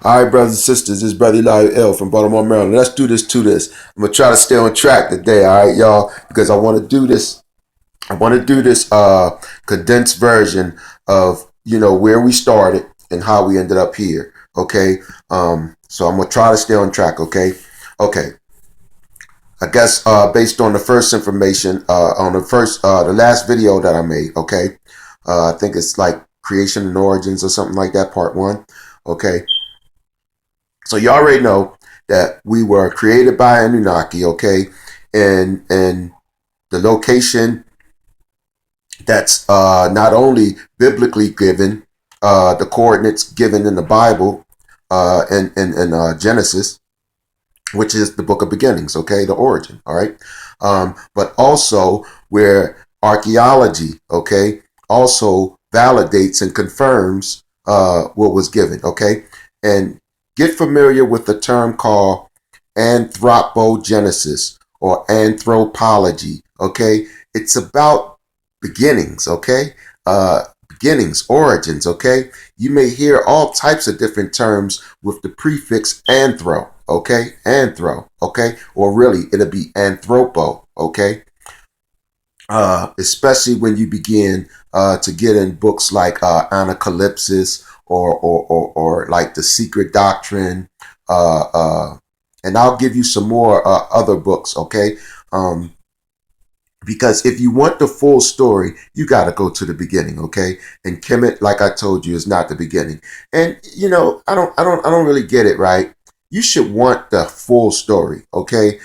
All right, brothers and sisters, this is Brother Elihu from Baltimore, Maryland. Let's do this to this. I'm gonna try to stay on track today, all right, y'all, because I want to do this. I want to do this condensed version of where we started and how we ended up here. Okay, so I'm gonna try to stay on track. Okay. I guess based on the first information on the last video that I made. Okay, I think it's like creation and origins or something like that, part one. Okay. So you already know that we were created by Anunnaki, okay, and the location that's not only biblically given, the coordinates given in the Bible, in Genesis, which is the book of beginnings, okay, the origin, all right, but also where archaeology, okay, also validates and confirms what was given, okay, and get familiar with the term called anthropogenesis or anthropology, okay. It's about beginnings, okay, beginnings, origins, okay. You may hear all types of different terms with the prefix anthro, okay, anthro, okay, or really it'll be anthropo, okay. Especially when you begin to get in books like Anacalypsis or like The Secret Doctrine, and I'll give you some more other books, okay. Because if you want the full story, you got to go to the beginning, okay? And Kemet, like I told you, is not the beginning. And I don't really get it, right? You should want the full story, okay?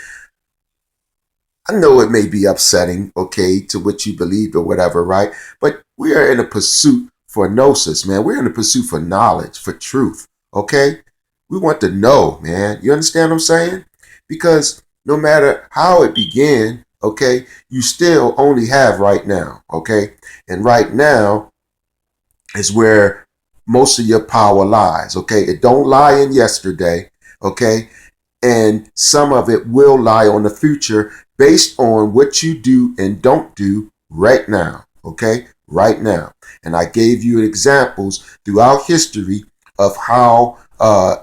I know it may be upsetting, okay, to what you believe or whatever, right? But we are in a pursuit for gnosis, man. We're in a pursuit for knowledge, for truth, okay? We want to know, man. You understand what I'm saying? Because no matter how it began, okay, you still only have right now, okay? And right now is where most of your power lies, okay? It don't lie in yesterday, okay? And some of it will lie on the future based on what you do and don't do right now, okay? Right now. And I gave you examples throughout history of how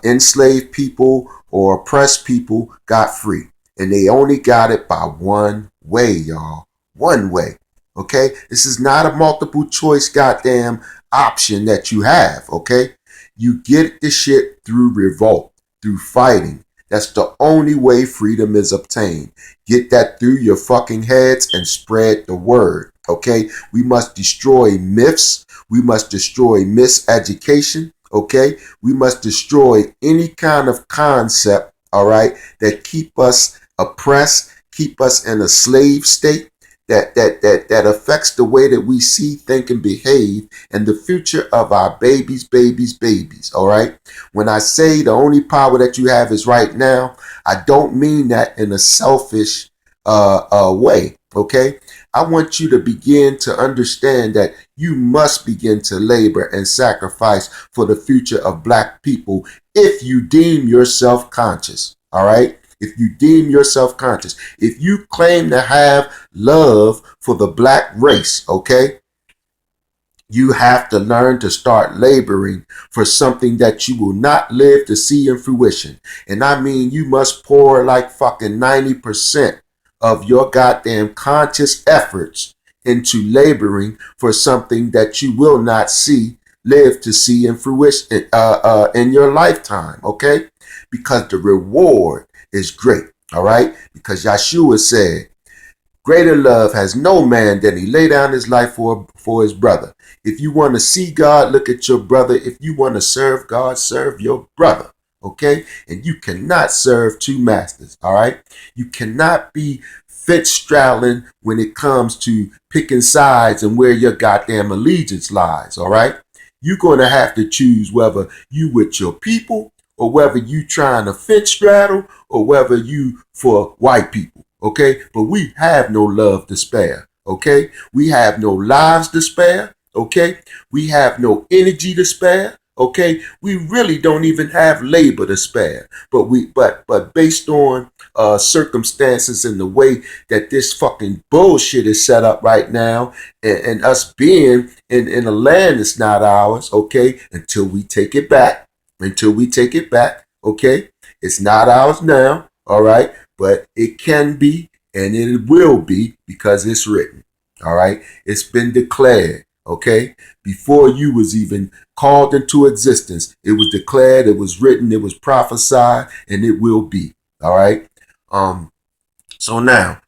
enslaved people or oppressed people got free. And they only got it by one way, y'all. One way, okay? This is not a multiple choice goddamn option that you have, okay? You get the shit through revolt, through fighting. That's the only way freedom is obtained. Get that through your fucking heads and spread the word, okay? We must destroy myths. We must destroy miseducation, okay? We must destroy any kind of concept, all right, that keep us oppressed, keep us in a slave state, that affects the way that we see, think, and behave, and the future of our babies, all right? When I say the only power that you have is right now, I don't mean that in a selfish way, okay? I want you to begin to understand that you must begin to labor and sacrifice for the future of black people if you deem yourself conscious, all right? If you deem yourself conscious, if you claim to have love for the black race, okay, you have to learn to start laboring for something that you will not live to see in fruition. And I mean, you must pour like fucking 90% of your goddamn conscious efforts into laboring for something that you will not live to see in fruition in your lifetime, okay? Because the reward is great, all right? Because Yeshua said, greater love has no man than he lay down his life for his brother. If you want to see God, look at your brother. If you want to serve God, serve your brother, okay? And you cannot serve two masters, all right? You cannot be fit straddling when it comes to picking sides and where your goddamn allegiance lies, all right? You're going to have to choose whether you with your people or whether you trying to fit straddle or whether you for white people, okay? But we have no love to spare, okay? We have no lives to spare, okay? We have no energy to spare, okay? We really don't even have labor to spare. But based on circumstances and the way that this fucking bullshit is set up right now, and us being in a land that's not ours, okay, until we take it back, until we take it back. Okay, it's not ours now. All right, but it can be and it will be because it's written. All right, it's been declared. Okay, before you was even called into existence, it was declared, it was written, it was prophesied, and it will be. All right. So now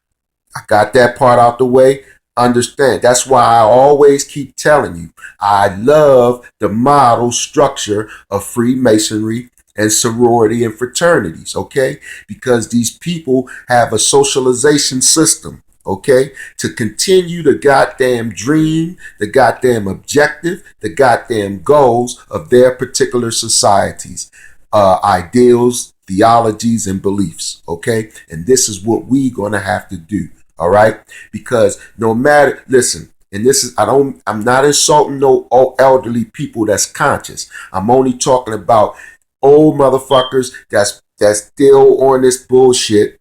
I got that part out the way. Understand. That's why I always keep telling you, I love the model structure of Freemasonry and sorority and fraternities, okay? Because these people have a socialization system, okay? To continue the goddamn dream, the goddamn objective, the goddamn goals of their particular societies, ideals, theologies, and beliefs, okay? And this is what we gonna have to do. All right, because no matter, listen, and this is, I'm not insulting no elderly people that's conscious. I'm only talking about old motherfuckers that's still on this bullshit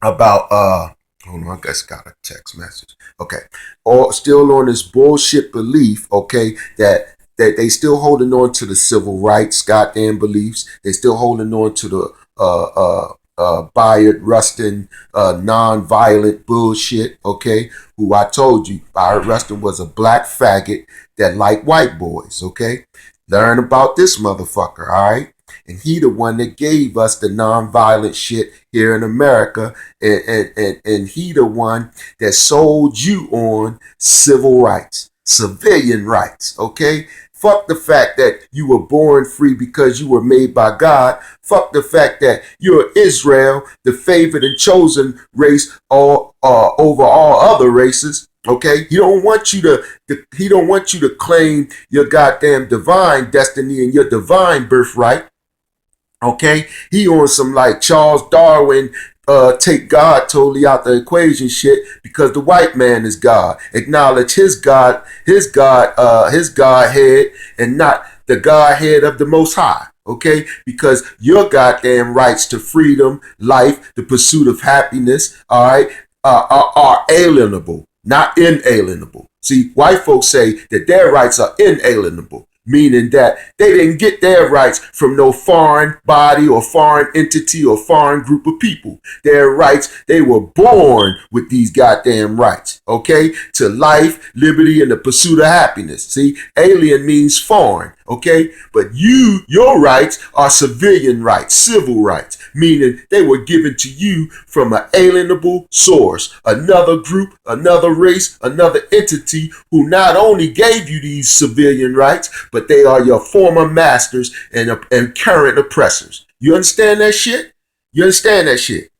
about hold on, I guess got a text message. Okay, or still on this bullshit belief, okay, that they still holding on to the civil rights goddamn beliefs. They still holding on to the Bayard Rustin non-violent bullshit, okay? Who I told you, Bayard Rustin was a black faggot that liked white boys, okay? Learn about this motherfucker, all right? And he the one that gave us the non-violent shit here in America, and he the one that sold you on civil rights, civilian rights, okay? Fuck the fact that you were born free because you were made by God. Fuck the fact that you're Israel, the favored and chosen race over all other races. Okay, he don't want you to claim your goddamn divine destiny and your divine birthright. Okay, he on some like Charles Darwin, take God totally out the equation shit because the white man is God. Acknowledge his Godhead and not the Godhead of the Most High. Okay, because your goddamn rights to freedom, life, the pursuit of happiness, all right, are alienable, not inalienable. See, white folks say that their rights are inalienable, meaning that they didn't get their rights from no foreign body or foreign entity or foreign group of people. Their rights, they were born with these goddamn rights, okay? To life, liberty, and the pursuit of happiness. See, alien means foreign, okay? But your rights are civilian rights, civil rights, meaning they were given to you from an alienable source, another group, another race, another entity who not only gave you these civilian rights, but they are your former masters and current oppressors. You understand that shit? You understand that shit?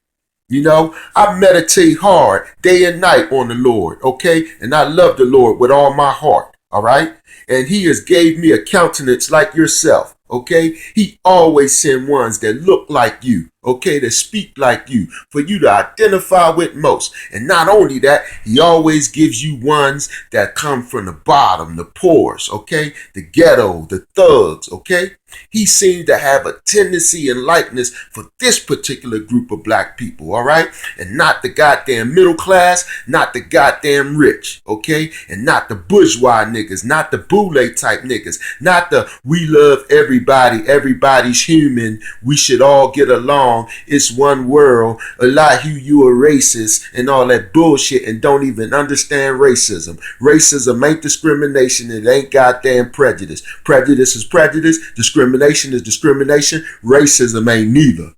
You know, I meditate hard day and night on the Lord, okay? And I love the Lord with all my heart, all right? And he has gave me a countenance like yourself, okay? He always send ones that look like you, okay, that speak like you, for you to identify with most. And not only that, he always gives you ones that come from the bottom, the poorest, okay, the ghetto, the thugs, okay? He seemed to have a tendency and likeness for this particular group of black people, all right? And not the goddamn middle class, not the goddamn rich, okay? And not the bourgeois niggas, not the boule type niggas, not the we love everybody, everybody's human, we should all get along, it's one world, Elihu, you a racist, and all that bullshit, and don't even understand racism. Racism ain't discrimination, it ain't goddamn prejudice. Prejudice is prejudice, discrimination is discrimination, racism ain't neither.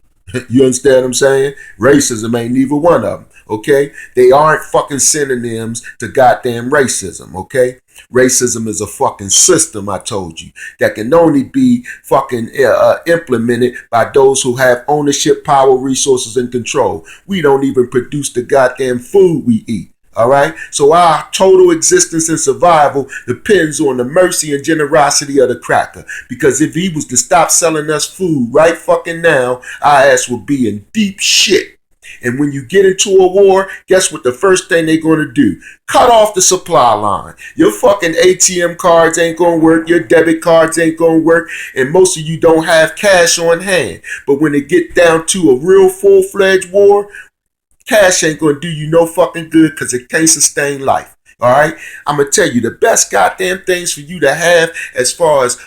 You understand what I'm saying? Racism ain't neither one of them, okay? They aren't fucking synonyms to goddamn racism, okay? Racism is a fucking system, I told you, that can only be fucking implemented by those who have ownership, power, resources, and control. We don't even produce the goddamn food we eat. All right. So our total existence and survival depends on the mercy and generosity of the cracker. Because if he was to stop selling us food right fucking now, our ass would be in deep shit. And when you get into a war, guess what the first thing they're going to do? Cut off the supply line. Your fucking ATM cards ain't going to work. Your debit cards ain't going to work. And most of you don't have cash on hand. But when it get down to a real full-fledged war, cash ain't gonna do you no fucking good because it can't sustain life. All right, I'm gonna tell you the best goddamn things for you to have as far as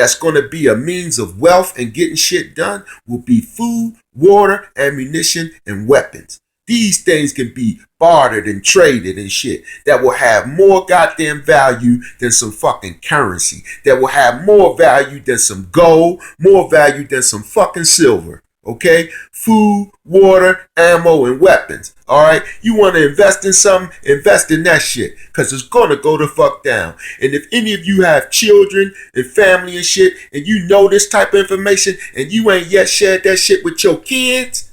that's going to be a means of wealth and getting shit done will be food, water, ammunition, and weapons. These things can be bartered and traded and shit that will have more goddamn value than some fucking currency. That will have more value than some gold, more value than some fucking silver. Okay? Food, water, ammo, and weapons. Alright? You want to invest in something? Invest in that shit. Because it's going to go the fuck down. And if any of you have children and family and shit, and you know this type of information, and you ain't yet shared that shit with your kids,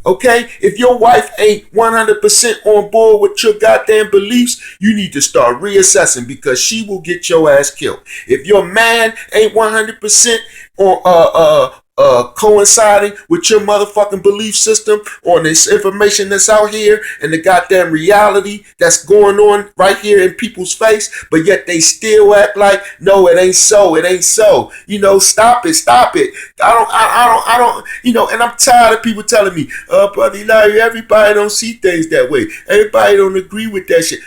okay? If your wife ain't 100% on board with your goddamn beliefs, you need to start reassessing because she will get your ass killed. If your man ain't 100% on coinciding with your motherfucking belief system on this information that's out here and the goddamn reality that's going on right here in people's face, but yet they still act like, no, it ain't so, it ain't so. You know, stop it. I don't, you know, and I'm tired of people telling me, brother Elihu, everybody don't see things that way. Everybody don't agree with that shit.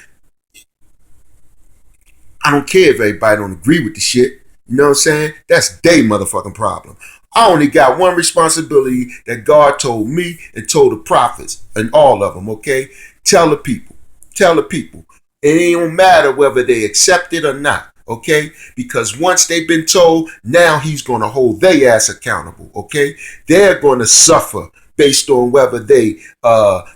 I don't care if everybody don't agree with the shit. You know what I'm saying? That's their motherfucking problem. I only got one responsibility that God told me and told the prophets and all of them, okay? Tell the people. Tell the people. It ain't gonna matter whether they accept it or not, okay? Because once they've been told, now he's gonna hold their ass accountable, okay? They're gonna suffer based on whether they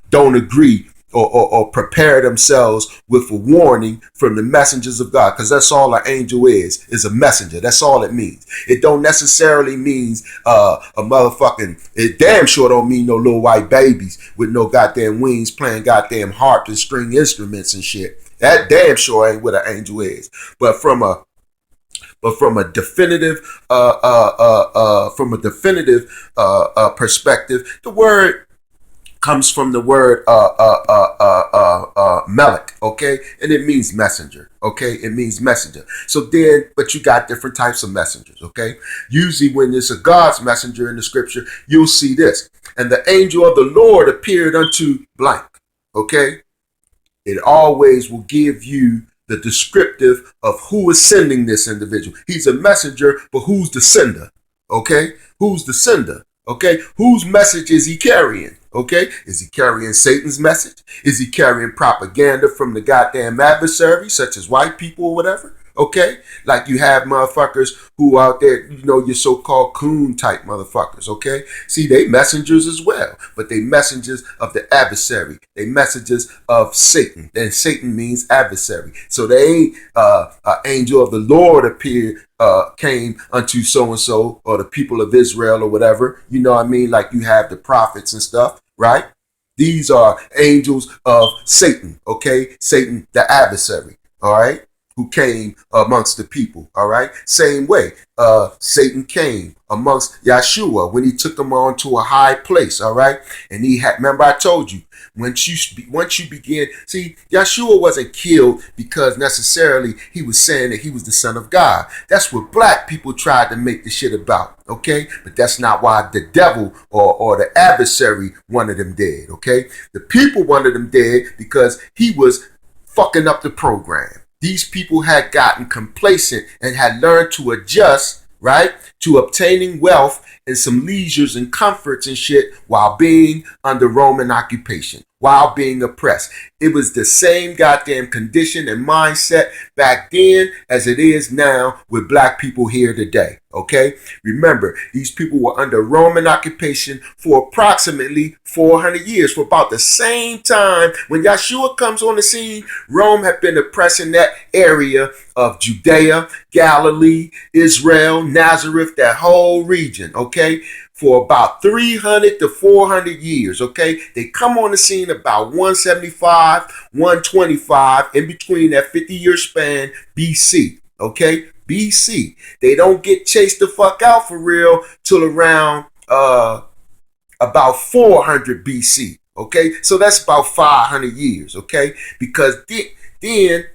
don't agree or prepare themselves with a warning from the messengers of God, because that's all an angel is a messenger. That's all it means. It don't necessarily means a motherfucking, it damn sure don't mean no little white babies with no goddamn wings playing goddamn harps and string instruments and shit. That damn sure ain't what an angel is. But from a definitive perspective, the word comes from the word melech, okay? And it means messenger, okay? It means messenger. So then, but you got different types of messengers, okay? Usually when it's a God's messenger in the scripture, you'll see this. And the angel of the Lord appeared unto blank, okay? It always will give you the descriptive of who is sending this individual. He's a messenger, but who's the sender, okay? Who's the sender, okay? Whose message is he carrying? Okay, is he carrying Satan's message? Is he carrying propaganda from the goddamn adversary, such as white people or whatever? Okay, like you have motherfuckers who out there, you know, your so-called coon type motherfuckers. Okay, see, they messengers as well, but they messengers of the adversary. They messengers of Satan. And Satan means adversary. So they ain't an angel of the Lord appeared. Came unto so-and-so or the people of Israel or whatever, you know what I mean? Like you have the prophets and stuff, right? These are angels of Satan, okay? Satan, the adversary, all right? Who came amongst the people, all right? Same way, Satan came amongst Yeshua when he took him on to a high place, all right? And he had, remember I told you, once you begin, see, Yeshua wasn't killed because necessarily he was saying that he was the son of God. That's what black people tried to make the shit about, okay? But that's not why the devil or the adversary wanted him dead, okay? The people wanted him dead because he was fucking up the program. These people had gotten complacent and had learned to adjust, right, to obtaining wealth and some leisures and comforts and shit while being under Roman occupation, while being oppressed. It was the same goddamn condition and mindset back then as it is now with black people here today, okay? Remember, these people were under Roman occupation for approximately 400 years, for about the same time when Yeshua comes on the scene. Rome had been oppressing that area of Judea, Galilee, Israel, Nazareth, that whole region, okay? For about 300 to 400 years, okay? They come on the scene about 175, 125, in between that 50-year span, BC, okay? BC. They don't get chased the fuck out for real till around about 400 BC, okay? So that's about 500 years, okay? Because then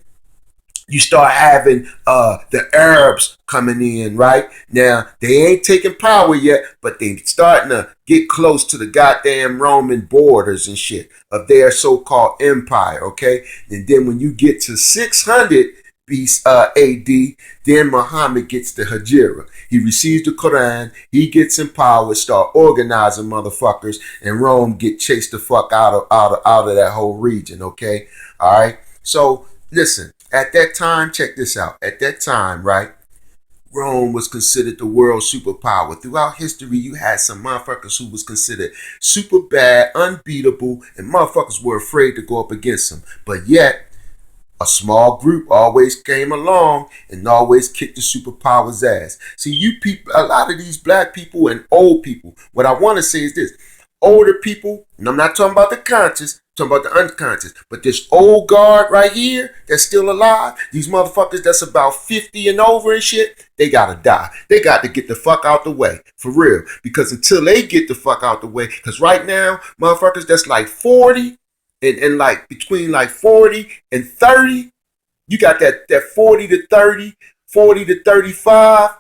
you start having the Arabs coming in, right? Now, they ain't taking power yet, but they starting to get close to the goddamn Roman borders and shit of their so-called empire, okay? And then when you get to 600 AD. Then Muhammad gets the Hijra. He receives the Quran. He gets empowered, start organizing motherfuckers, and Rome get chased the fuck out of that whole region. Okay, all right. So listen, at that time, check this out. At that time, right? Rome was considered the world superpower. Throughout history, you had some motherfuckers who was considered super bad, unbeatable, and motherfuckers were afraid to go up against them. But yet, a small group always came along and always kicked the superpower's ass. See, you people, a lot of these black people and old people, what I want to say is this. Older people, and I'm not talking about the conscious, I'm talking about the unconscious, but this old guard right here that's still alive, these motherfuckers that's about 50 and over and shit, they gotta die. They got to get the fuck out the way, for real. Because until they get the fuck out the way, because right now, motherfuckers that's like 40 and like between like 40 and 30, you got that 40 to 30, 40 to 35.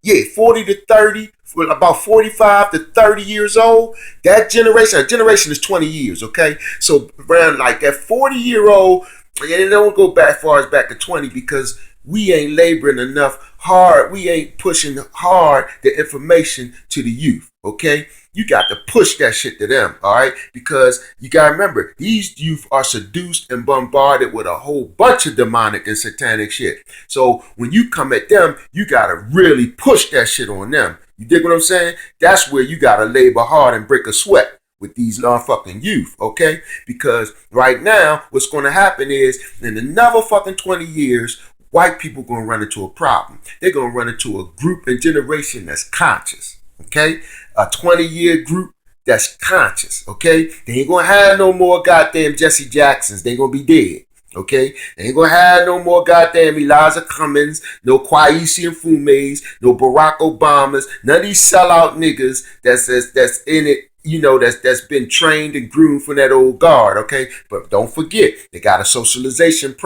Yeah, 40 to 30, about 45 to 30 years old. That generation is 20 years, okay? So around like that 40-year-old, and it don't go back far as back to 20 because we ain't laboring enough hard. We ain't pushing hard the information to the youth, okay? You got to push that shit to them, all right? Because you got to remember, these youth are seduced and bombarded with a whole bunch of demonic and satanic shit. So when you come at them, you got to really push that shit on them. You dig what I'm saying? That's where you got to labor hard and break a sweat with these non-fucking youth, okay? Because right now, what's going to happen is, in another fucking 20 years, white people going to run into a problem. They're going to run into a group and generation that's conscious, okay? A 20-year group that's conscious, okay? They ain't going to have no more goddamn Jesse Jacksons. They going to be dead, okay? They ain't going to have no more goddamn Elijah Cummings, no Kwesi and Fumes, no Barack Obamas, none of these sellout niggas that's in it, you know, that's been trained and groomed from that old guard, okay? But don't forget, they got a socialization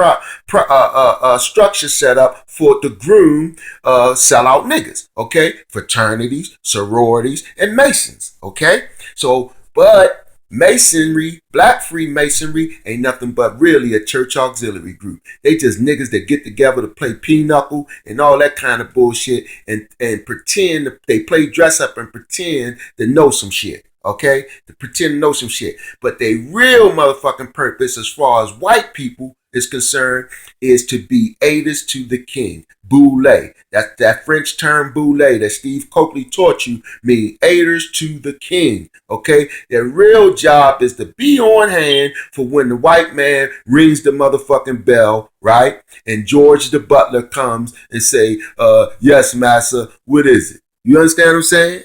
structure set up for the groom sellout niggas, okay? Fraternities, sororities, and Masons, okay? So, but Masonry, Black Freemasonry, ain't nothing but really a church auxiliary group. They just niggas that get together to play pinochle and all that kind of bullshit and pretend they play dress up and pretend to know some shit. Okay? To pretend to know some shit. But their real motherfucking purpose as far as white people is concerned is to be aiders to the king. Boule. That French term boule that Steve Coakley taught you mean aiders to the king. Okay? Their real job is to be on hand for when the white man rings the motherfucking bell, right? And George the butler comes and say, yes, massa, what is it? You understand what I'm saying?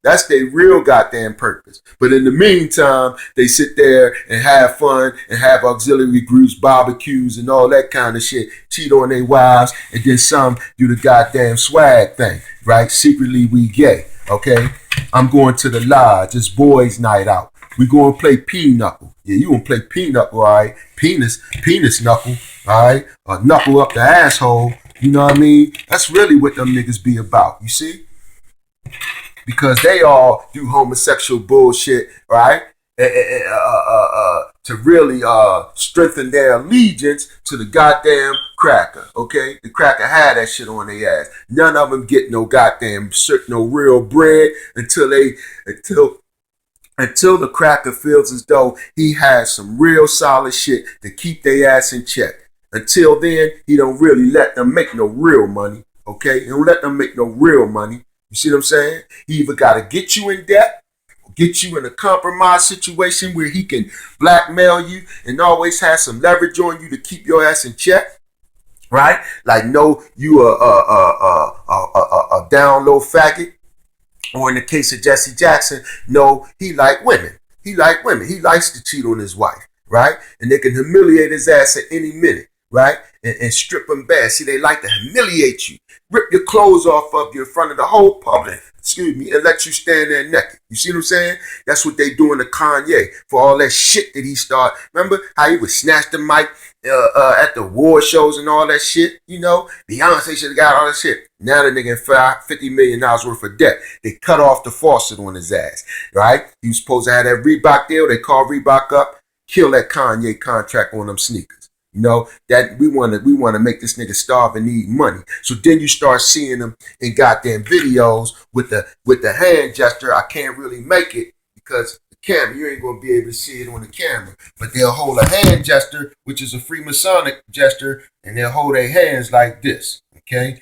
That's their real goddamn purpose. But in the meantime, they sit there and have fun and have auxiliary groups, barbecues, and all that kind of shit. Cheat on their wives, and then some do the goddamn swag thing, right? Secretly, we gay, okay? I'm going to the lodge. It's boys' night out. We going to play pinochle. Yeah, you going to play pinochle, all right? Penis knuckle, all right? Or knuckle up the asshole. You know what I mean? That's really what them niggas be about, you see? Because they all do homosexual bullshit, right? To really strengthen their allegiance to the goddamn cracker, okay? The cracker had that shit on their ass. None of them get no goddamn no real bread until the cracker feels as though he has some real solid shit to keep their ass in check. Until then, he don't really let them make no real money, okay? He don't let them make no real money. You see what I'm saying? He either got to get you in debt, or get you in a compromised situation where he can blackmail you and always have some leverage on you to keep your ass in check, right? Like, no, you a down low faggot. Or in the case of Jesse Jackson, no, he like women. He like women. He likes to cheat on his wife, right? And they can humiliate his ass at any minute, right? And strip him bad. See, they like to humiliate you. Rip your clothes off of you in front of the whole public, and let you stand there naked. You see what I'm saying? That's what they doing to Kanye for all that shit that he started. Remember how he would snatch the mic at the award shows and all that shit? You know, Beyonce should have got all that shit. Now the nigga in $50 million worth of debt. They cut off the faucet on his ass, right? He was supposed to have that Reebok deal. They called Reebok up, kill that Kanye contract on them sneakers. You know, that we want to make this nigga starve and need money. So then you start seeing them in goddamn videos with the hand gesture. I can't really make it because the camera, you ain't gonna be able to see it on the camera. But they'll hold a hand gesture, which is a Freemasonic gesture, and they'll hold their hands like this, okay?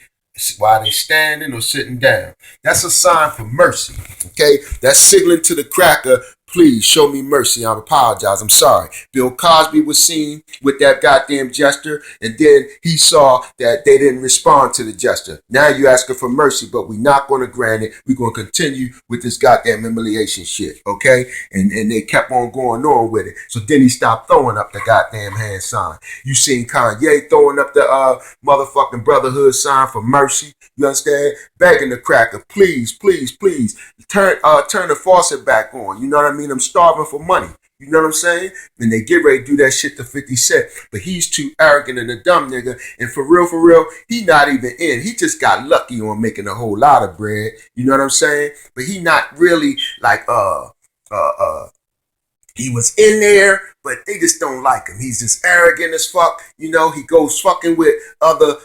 While they standing or sitting down. That's a sign for mercy, okay? That's signaling to the cracker, please show me mercy. I apologize. I'm sorry. Bill Cosby was seen with that goddamn gesture, and then he saw that they didn't respond to the gesture. Now you asking for mercy, but we're not going to grant it. We're going to continue with this goddamn humiliation shit, okay? And they kept on going on with it. So then he stopped throwing up the goddamn hand sign. You seen Kanye throwing up the motherfucking brotherhood sign for mercy. You understand? Begging the cracker, please, please, please, turn the faucet back on. You know what I mean? I'm starving for money. You know what I'm saying? And they get ready to do that shit to 50 Cent. But he's too arrogant and a dumb nigga. And for real, he not even in. He just got lucky on making a whole lot of bread. You know what I'm saying? But he not really like he was in there, but they just don't like him. He's just arrogant as fuck. You know, he goes fucking with other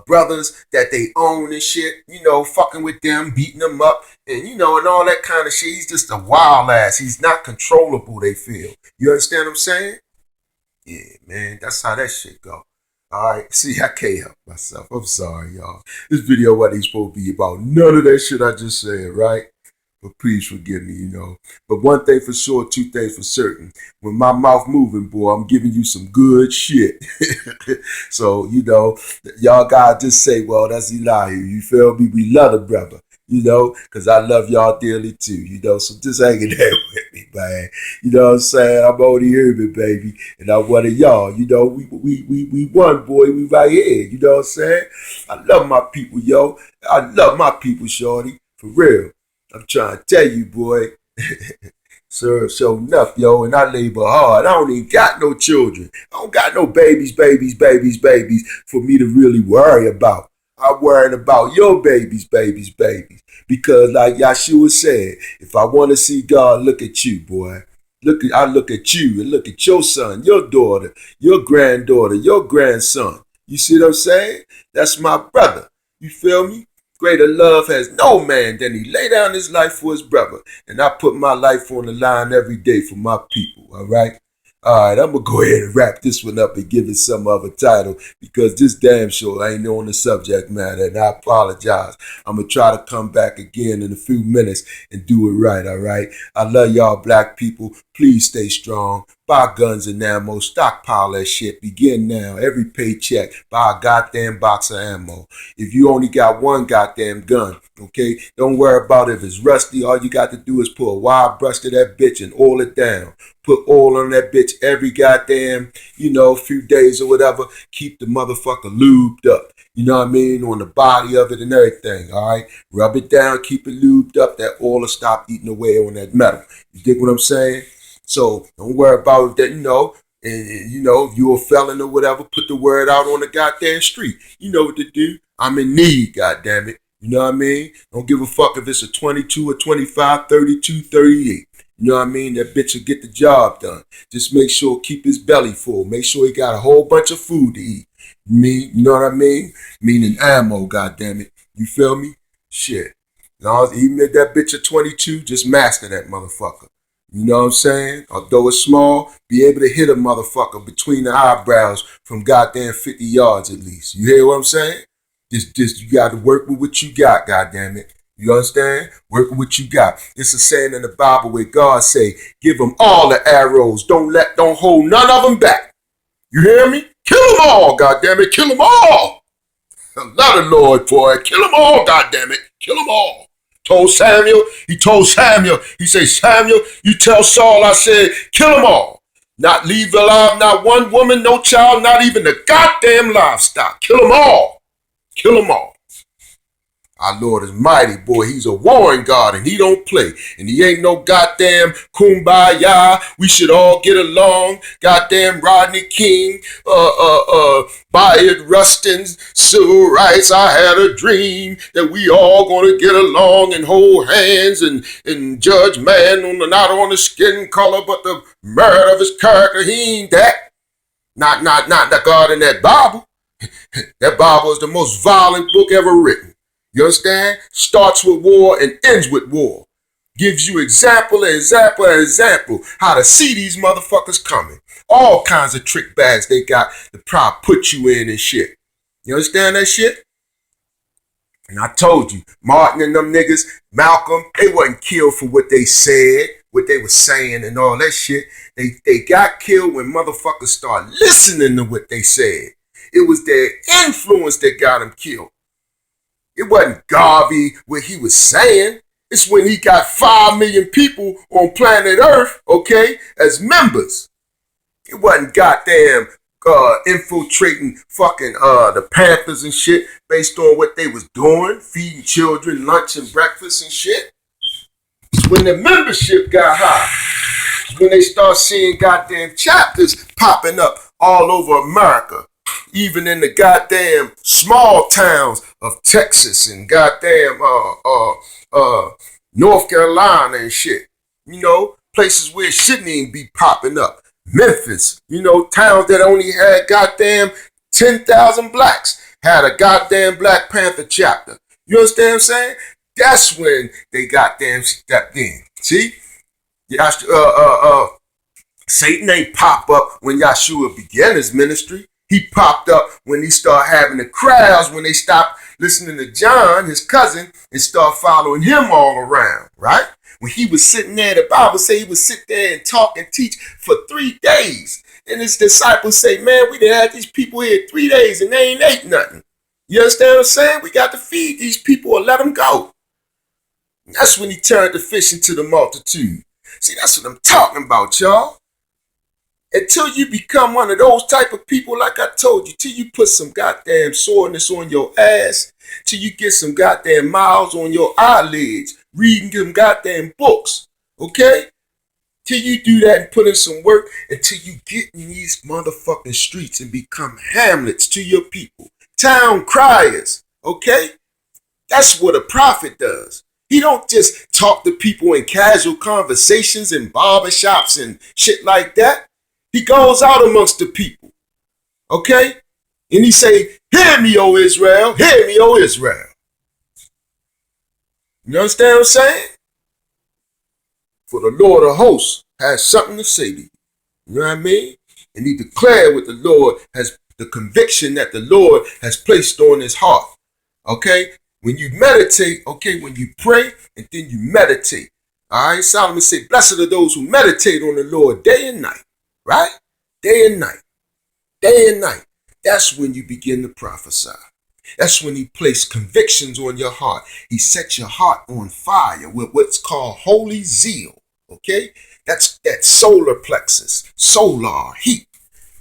brothers that they own and shit, you know, fucking with them, beating them up, and you know, and all that kind of shit. He's just a wild ass. He's not controllable, they feel. You understand what I'm saying? Yeah, man, that's how that shit go. Alright, see, I can't help myself. I'm sorry, y'all. This video wasn't supposed to be about none of that shit I just said, right? But please forgive me, you know. But one thing for sure, two things for certain. When my mouth moving, boy, I'm giving you some good shit. So, you know, y'all gotta just say, well, that's Elihu. You feel me? We love the brother, you know, because I love y'all dearly too, you know. So just hang in there with me, man. You know what I'm saying? I'm only human, baby. And I'm one of y'all. You know, we one, boy. We right here. You know what I'm saying? I love my people, yo. I love my people, shorty. For real. I'm trying to tell you, boy. Serve so enough, yo, and I labor hard. I don't even got no children. I don't got no babies for me to really worry about. I'm worrying about your babies. Because like Yahshua said, if I want to see God, look at you, boy. I look at you and look at your son, your daughter, your granddaughter, your grandson. You see what I'm saying? That's my brother. You feel me? Greater love has no man than he lay down his life for his brother. And I put my life on the line every day for my people, all right? All right, I'm going to go ahead and wrap this one up and give it some other title because this damn show ain't on the subject matter, and I apologize. I'm going to try to come back again in a few minutes and do it right, all right? I love y'all black people. Please stay strong. Buy guns and ammo. Stockpile that shit. Begin now. Every paycheck. Buy a goddamn box of ammo. If you only got one goddamn gun, okay, don't worry about if it's rusty. All you got to do is put a wire brush to that bitch and oil it down. Put oil on that bitch every goddamn, you know, few days or whatever. Keep the motherfucker lubed up. You know what I mean? On the body of it and everything, all right? Rub it down. Keep it lubed up. That oil will stop eating away on that metal. You dig what I'm saying? So don't worry about that, you know. And you know, if you're a felon or whatever, put the word out on the goddamn street. You know what to do. I'm in need, goddammit. You know what I mean? Don't give a fuck if it's a 22 or 25, 32, 38. You know what I mean? That bitch will get the job done. Just make sure keep his belly full. Make sure he got a whole bunch of food to eat. You know what I mean? Meaning ammo, goddammit. You feel me? Shit. Now, even if that bitch a 22, just master that motherfucker. You know what I'm saying? Although it's small, be able to hit a motherfucker between the eyebrows from goddamn 50 yards at least. You hear what I'm saying? Just you got to work with what you got, goddammit. You understand? Work with what you got. It's a saying in the Bible where God say, give them all the arrows. Don't hold none of them back. You hear me? Kill them all, goddammit. Kill them all. I love the Lord, boy. Kill them all, goddammit. Kill them all. He told Samuel, he said, Samuel, you tell Saul, I said, kill them all. Not leave alive, not one woman, no child, not even the goddamn livestock. Kill them all. Kill them all. Our Lord is mighty, boy. He's a warring God, and he don't play. And he ain't no goddamn kumbaya. We should all get along. Goddamn Rodney King, Bayard Rustin's civil rights. I had a dream that we all gonna get along and hold hands and judge man not on the skin color, but the merit of his character. He ain't that. Not the God in that Bible. That Bible is the most violent book ever written. You understand? Starts with war and ends with war. Gives you example how to see these motherfuckers coming. All kinds of trick bags they got to probably put you in and shit. You understand that shit? And I told you, Martin and them niggas, Malcolm, they wasn't killed for what they said, what they were saying and all that shit. They got killed when motherfuckers started listening to what they said. It was their influence that got them killed. It wasn't Garvey, what he was saying. It's when he got 5 million people on planet Earth, okay, as members. It wasn't goddamn infiltrating fucking the Panthers and shit based on what they was doing, feeding children lunch and breakfast and shit. It's when the membership got high. It's when they start seeing goddamn chapters popping up all over America. Even in the goddamn small towns of Texas and goddamn North Carolina and shit. You know, places where it shouldn't even be popping up. Memphis, you know, towns that only had goddamn 10,000 blacks had a goddamn Black Panther chapter. You understand what I'm saying? That's when they goddamn stepped in. See? Satan ain't pop up when Yahshua began his ministry. He popped up when he started having the crowds, when they stopped listening to John, his cousin, and start following him all around, right? When he was sitting there, the Bible say he would sit there and talk and teach for 3 days. And his disciples say, man, we done had these people here 3 days and they ain't ate nothing. You understand what I'm saying? We got to feed these people or let them go. And that's when he turned the fish into the multitude. See, that's what I'm talking about, y'all. Until you become one of those type of people, like I told you, till you put some goddamn soreness on your ass, till you get some goddamn miles on your eyelids, reading them goddamn books, okay? Till you do that and put in some work, until you get in these motherfucking streets and become Hamlets to your people, town criers, okay? That's what a prophet does. He don't just talk to people in casual conversations in barbershops and shit like that. He goes out amongst the people, okay? And he say, hear me, O Israel, hear me, O Israel. You understand what I'm saying? For the Lord of hosts has something to say to you. You know what I mean? And he declared what the Lord has, the conviction that the Lord has placed on his heart, okay? When you meditate, okay, when you pray and then you meditate, all right? Solomon said, blessed are those who meditate on the Lord day and night. Right? Day and night. Day and night. That's when you begin to prophesy. That's when he placed convictions on your heart. He set your heart on fire with what's called holy zeal. Okay? That's that solar plexus. Solar heat.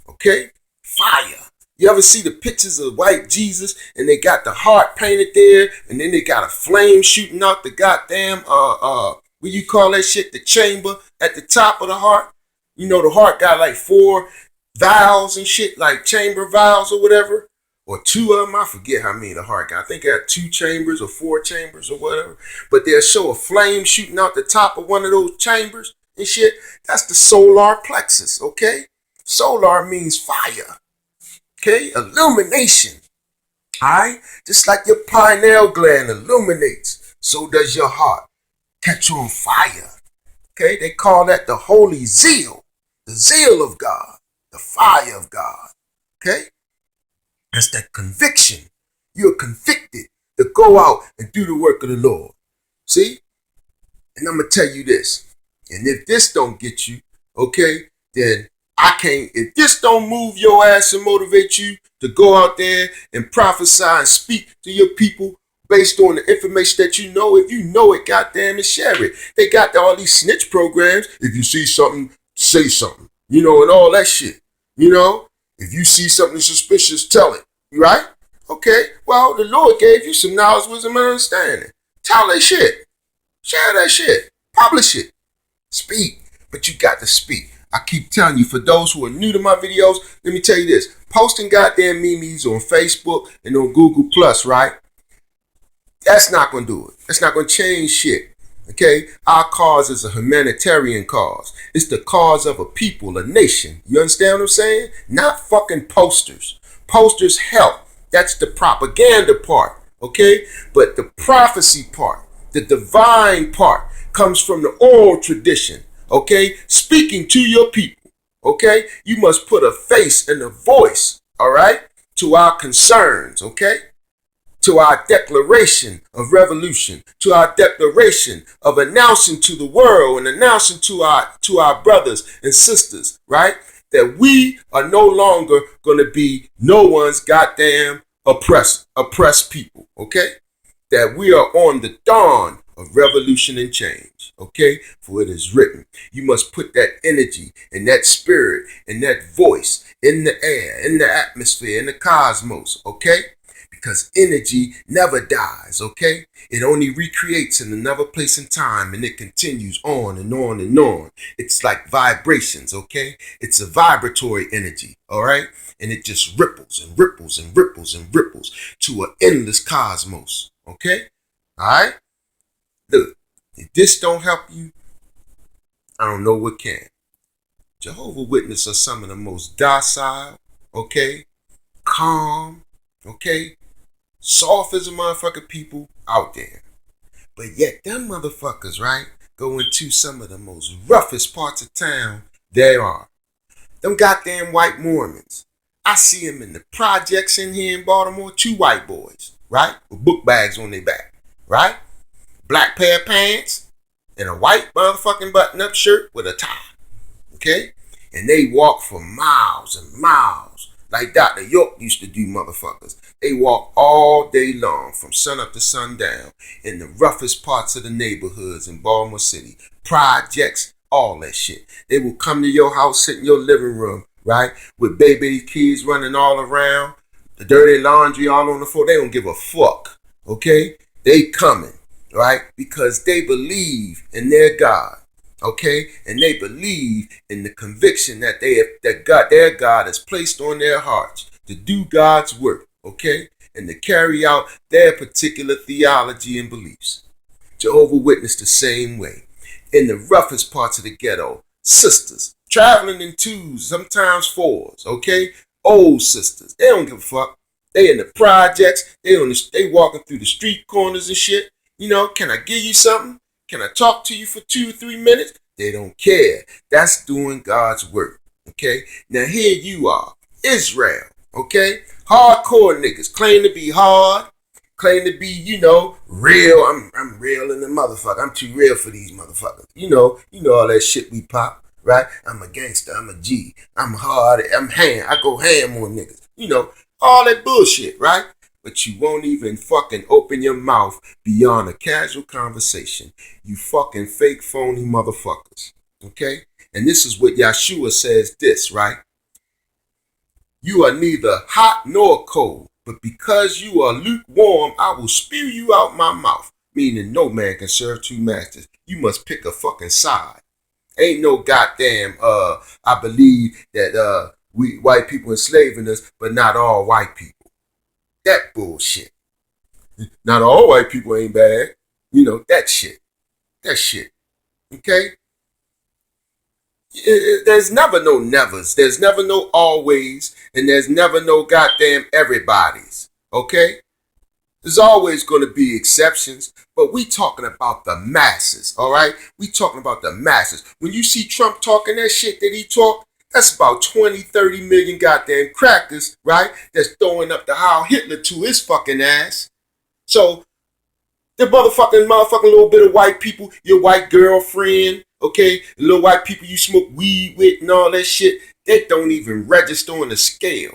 Okay? Fire. You ever see the pictures of white Jesus and they got the heart painted there and then they got a flame shooting out the goddamn, what you call that shit? The chamber at the top of the heart. You know, the heart got like 4 valves and shit, like chamber valves or whatever. Or 2 of them. I forget how many the heart got. I think it had 2 chambers or 4 chambers or whatever. But they'll show a flame shooting out the top of one of those chambers and shit. That's the solar plexus, okay? Solar means fire, okay? Illumination, all right? Just like your pineal gland illuminates, so does your heart. Catch on fire, okay? They call that the holy zeal. The zeal of God, the fire of God, okay? That's that conviction. You're convicted to go out and do the work of the Lord. See? And I'm going to tell you this. And if this don't get you, okay, then I can't. If this don't move your ass and motivate you to go out there and prophesy and speak to your people based on the information that you know, if you know it, goddamn it, share it. They got all these snitch programs. If you see something, say something, you know, and all that shit, you know. If you see something suspicious, tell it, right? Okay, well, the Lord gave you some knowledge, wisdom, and understanding. Tell that shit. Share that shit. Publish it. Speak, but you got to speak. I keep telling you, for those who are new to my videos, let me tell you this. Posting goddamn memes on Facebook and on Google Plus, right? That's not going to do it. That's not going to change shit. Okay, our cause is a humanitarian cause. It's the cause of a people, a nation. You understand what I'm saying? Not fucking posters. Posters help. That's the propaganda part. Okay, but the prophecy part, the divine part, comes from the oral tradition. Okay, speaking to your people. Okay, you must put a face and a voice. All right, to our concerns. Okay, to our declaration of revolution, to our declaration of announcing to the world and announcing to our brothers and sisters, right? That we are no longer going to be no one's goddamn oppressed people, okay? That we are on the dawn of revolution and change, okay? For it is written, you must put that energy and that spirit and that voice in the air, in the atmosphere, in the cosmos, okay? Because energy never dies, okay? It only recreates in another place and time, and it continues on and on and on. It's like vibrations, okay? It's a vibratory energy, all right? And it just ripples and ripples and ripples and ripples to an endless cosmos, okay? All right? Look, if this don't help you, I don't know what can. Jehovah's Witnesses are some of the most docile, okay? Calm, okay? Soft as a motherfucker people out there. But yet them motherfuckers, right, go into some of the most roughest parts of town there are. Them goddamn white Mormons. I see them in the projects in here in Baltimore, 2 white boys, right, with book bags on their back, right? Black pair of pants and a white motherfucking button-up shirt with a tie, okay? And they walk for miles and miles like Dr. York used to do, motherfuckers. They walk all day long from sun up to sundown in the roughest parts of the neighborhoods in Baltimore City. Projects, all that shit. They will come to your house, sit in your living room, right? With baby kids running all around, the dirty laundry all on the floor. They don't give a fuck, okay? They coming, right? Because they believe in their God. Okay, and they believe in the conviction that their God has placed on their hearts to do God's work, okay, and to carry out their particular theology and beliefs. Jehovah's Witness the same way. In the roughest parts of the ghetto, sisters traveling in 2s, sometimes 4s, okay, old sisters. They don't give a fuck. They in the projects. They walking through the street corners and shit. You know, can I give you something? Can I talk to you for 2 or 3 minutes? They don't care. That's doing God's work. Okay? Now here you are. Israel. Okay? Hardcore niggas. Claim to be hard. Claim to be, you know, real. I'm real in the motherfucker. I'm too real for these motherfuckers. You know all that shit we pop, right? I'm a gangster. I'm a G. I'm hard. I go ham on niggas. You know, all that bullshit, right? But you won't even fucking open your mouth beyond a casual conversation. You fucking fake phony motherfuckers. Okay? And this is what Yeshua says this, right? You are neither hot nor cold, but because you are lukewarm, I will spew you out my mouth. Meaning no man can serve 2 masters. You must pick a fucking side. Ain't no goddamn, I believe that we white people enslaving us, but not all white people. That bullshit. Not all white people ain't bad. You know, that shit. That shit. Okay? There's never no nevers. There's never no always. And there's never no goddamn everybody's. Okay? There's always going to be exceptions. But we talking about the masses. All right? We talking about the masses. When you see Trump talking that shit that he talked, that's about 20, 30 million goddamn crackers, right? That's throwing up the Heil Hitler to his fucking ass. So, the motherfucking little bit of white people, your white girlfriend, okay? The little white people you smoke weed with and all that shit, they don't even register on the scale.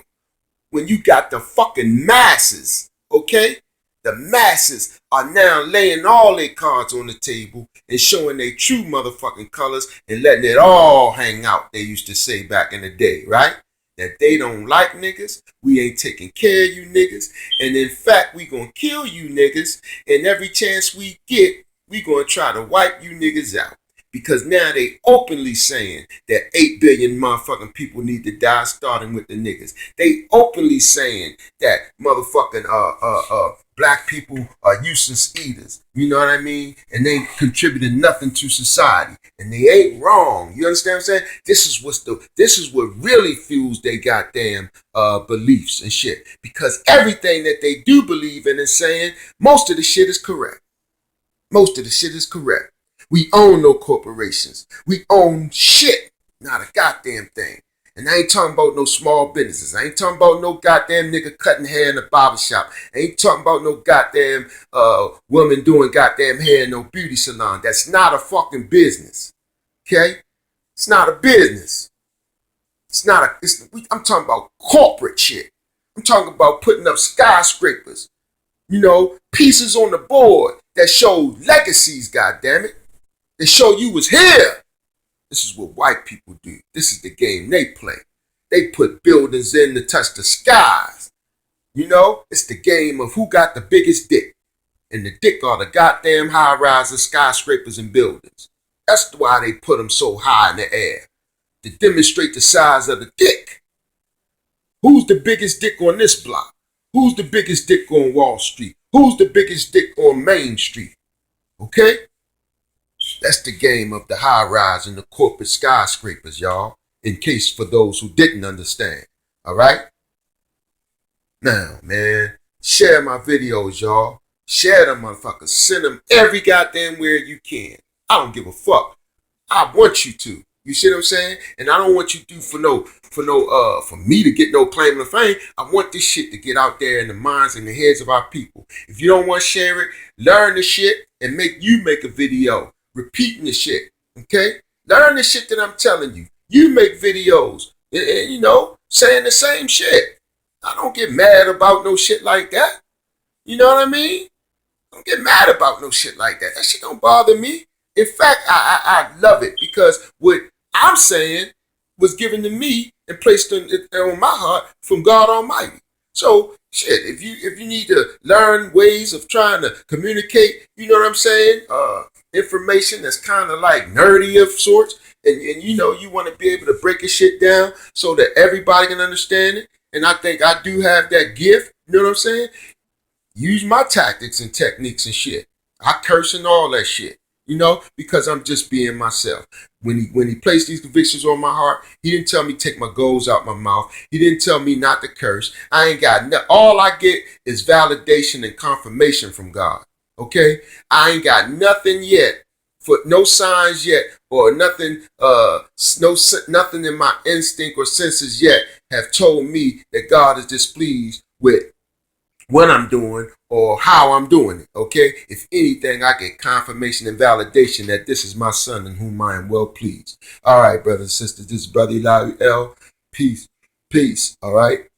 When you got the fucking masses, okay? The masses are now laying all their cards on the table and showing their true motherfucking colors and letting it all hang out, they used to say back in the day, right? That they don't like niggas, we ain't taking care of you niggas, and in fact, we gonna kill you niggas, and every chance we get, we gonna try to wipe you niggas out. Because now they openly saying that 8 billion motherfucking people need to die, starting with the niggas. They openly saying that motherfucking black people are useless eaters. You know what I mean? And they contributed nothing to society. And they ain't wrong. You understand what I'm saying? This is what really fuels their goddamn beliefs and shit. Because everything that they do believe in and saying, most of the shit is correct. Most of the shit is correct. We own no corporations. We own shit. Not a goddamn thing. And I ain't talking about no small businesses. I ain't talking about no goddamn nigga cutting hair in a barbershop. I ain't talking about no goddamn woman doing goddamn hair in no beauty salon. That's not a fucking business. Okay? It's not a business. I'm talking about corporate shit. I'm talking about putting up skyscrapers. You know, pieces on the board that show legacies, goddammit. They show you was here. This is what white people do. This is the game they play. They put buildings in to touch the skies. You know, it's the game of who got the biggest dick. And the dick are the goddamn high-rises, skyscrapers, and buildings. That's why they put them so high in the air. To demonstrate the size of the dick. Who's the biggest dick on this block? Who's the biggest dick on Wall Street? Who's the biggest dick on Main Street? Okay? That's the game of the high-rise and the corporate skyscrapers, y'all. In case for those who didn't understand. All right? Now, man, share my videos, y'all. Share them, motherfuckers. Send them every goddamn where you can. I don't give a fuck. I want you to. You see what I'm saying? And I don't want you to do for me to get no claim to fame. I want this shit to get out there in the minds and the heads of our people. If you don't want to share it, learn the shit and make a video repeating the shit. Okay? Learn the shit that I'm telling you. You make videos, and you know, saying the same shit. I don't get mad about no shit like that. You know what I mean? Don't get mad about no shit like that. That shit don't bother me. In fact, I love it because what I'm saying was given to me and placed on my heart from God Almighty. So shit, if you need to learn ways of trying to communicate, you know what I'm saying? Information that's kind of like nerdy of sorts, and you know you want to be able to break your shit down so that everybody can understand it. And I think I do have that gift. You know what I'm saying? Use my tactics and techniques and shit. I curse and all that shit. You know, because I'm just being myself. When he placed these convictions on my heart, he didn't tell me to take my goals out my mouth. He didn't tell me not to curse. I ain't got all I get is validation and confirmation from God. Okay? I ain't got nothing yet, for no signs yet, or nothing nothing in my instinct or senses yet have told me that God is displeased with what I'm doing or how I'm doing it, okay? If anything, I get confirmation and validation that this is my son in whom I am well pleased. All right, brothers and sisters, this is Brother Elihu L. Peace. Peace, all right?